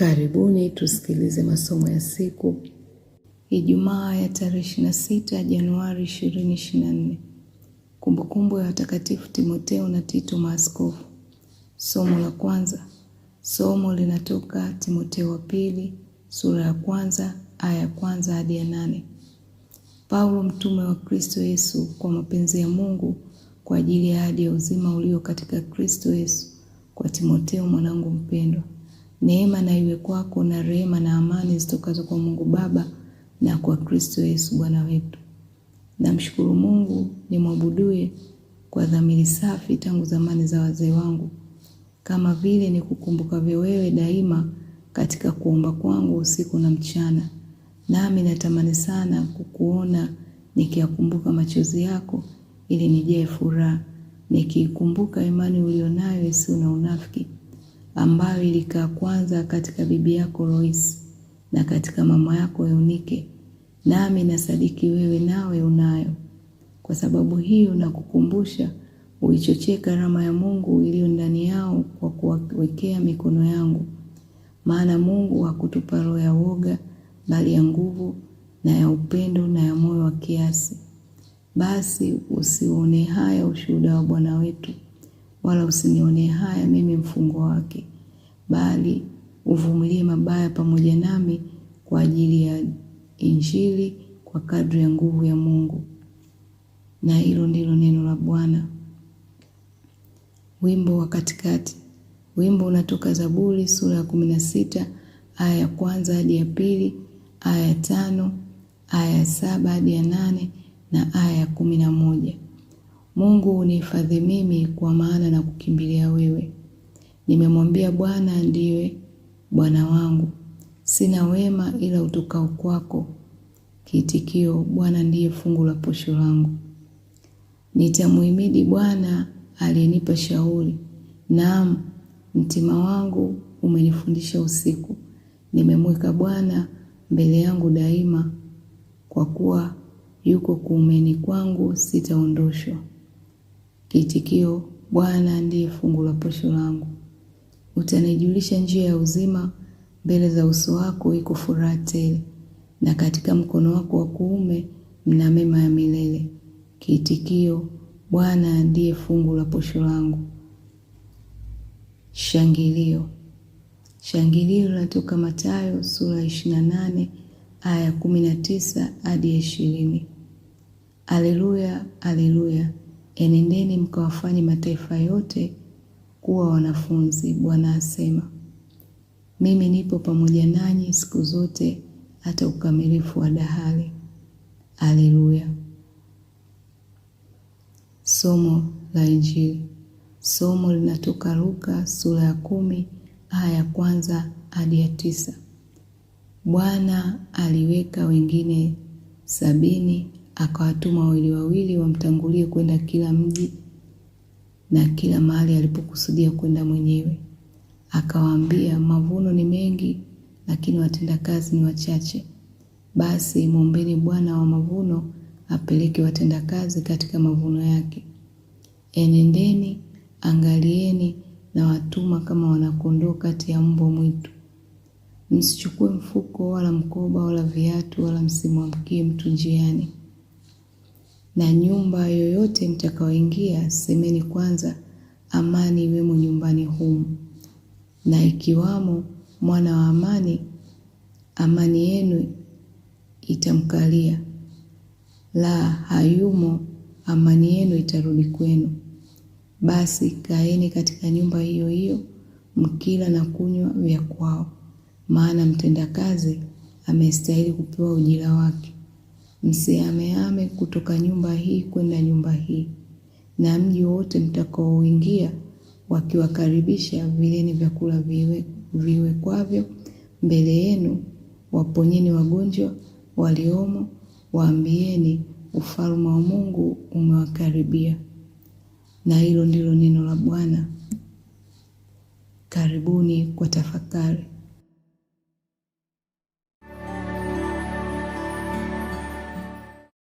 Karibuni tusikilize masomo ya siku Ijumaa ya tarehe 26 Januari 2024. Kumbukumbu ya watakatifu Timotheo na Tito maaskofu. Somo la kwanza. Somo linatoka Timotheo wa pili, sura ya kwanza, aya ya kwanza hadi ya 8. Paulo mtume wa Kristo Yesu kwa mapenzi ya Mungu kwa ajili ya ahadi ya uzima ulio katika Kristo Yesu, kwa Timotheo mwanangu mpendwa. Neema na iwe kwako na rehema na amani zitokazo kwa Mungu Baba na kwa Kristo Yesu Bwana wetu. Namshukuru Mungu nimwabuduye kwa dhamiri safi tangu zamani za wazee wangu, kama vile nikukumbukavyo wewe daima katika kuomba kwangu usiku na mchana. Nami natamani sana kukuona nikiyakumbuka machozi yako, ili nijae furaha, nikikumbuka imani ulionayo isiyo na unafiki, ambayo ilikaa kwanza katika bibi yako Loisi na katika mama yako Eunike, nami nasadiki wewe nawe unayo. Kwa sababu hiyo nakukumbusha uichochee karama ya Mungu iliyo ndani yao kwa kuwekea mikono yangu. Maana Mungu hakutupa roho ya woga, bali ya nguvu na ya upendo na ya moyo wa kiasi. Basi usione haya ushuhuda wa Bwana wetu, wala usinione haya mimi mfungwa wake, bali uvumilie mabaya pamoja nami kwa ajili ya Injili kwa kadri ya nguvu ya Mungu. Na hilo ndilo neno la Bwana. Wimbo wa katikati. Wimbo unatoka Zaburi sura ya 16 aya ya kwanza hadi ya pili, aya ya 5, aya ya 7 hadi ya 8 na aya ya 11. Mungu unihifadhi mimi, kwa maana na kukimbilia wewe. Nimemwambia Bwana ndiwe Bwana wangu, sina wema ila utokao kwako. Kiitikio: Bwana ndiye fungu la posho langu. Nitamuhimidi Bwana aliyenipa shauri, naam, mtima wangu umenifundisha usiku. Nimemweka Bwana mbele yangu daima, kwa kuwa yuko kuumeni kwangu, sitaondoshwa. Kiitikio: Bwana ndiye fungu la posho langu. Utanijulisha njia ya uzima, mbele za uso wako iko furaha tele, na katika mkono wako wa kuume mna mema ya milele. Kiitikio: Bwana ndiye fungu la posho langu. Shangilio. Shangilio linatoka Mathayo sura 28 aya ya 19 hadi ya 20. Haleluya, haleluya! Enendeni mkawafanye mataifa yote kuwa wanafunzi, Bwana asema. Mimi nipo pamoja nanyi siku zote hata ukamilifu wa dahari. Haleluya. Somo la Injili. Somo linatoka Luka sura ya 10 aya ya kwanza hadi ya 9. Bwana aliweka wengine 70, akawatuma wawili wawili wamtangulie kwenda kila mji na kila mahali alipokusudia kwenda mwenyewe. Akawaambia, mavuno ni mengi, lakini watendakazi ni wachache. Basi mwombeni Bwana wa mavuno apeleke watendakazi katika mavuno yake. Enendeni, angalieni, na watuma kama wanakondoo kati ya mbwa mwitu. Msichukue mfuko wala mkoba wala viatu, wala msimwamkie mtu njiani. Na nyumba yoyote mtakaoingia, semeni kwanza, amani iwemo nyumbani humu. Na ikiwamo mwana wa amani, amani yenu itamkalia; la hayumo, amani yenu itarudi kwenu. Basi kaeni katika nyumba hiyo hiyo, mkila na kunywa vya kwao, maana mtendakazi amestahili kupewa ujira wake. Msihamehame kutoka nyumba hii kwenda nyumba hii. Na mji wote mtakaoingia, wakiwakaribisha, vileni vyakula viwekwavyo mbele yenu, waponyeni wagonjwa waliomo, waambieni, ufalme wa Mungu umewakaribia. Na hilo ndilo neno la Bwana. Karibuni kwa tafakari.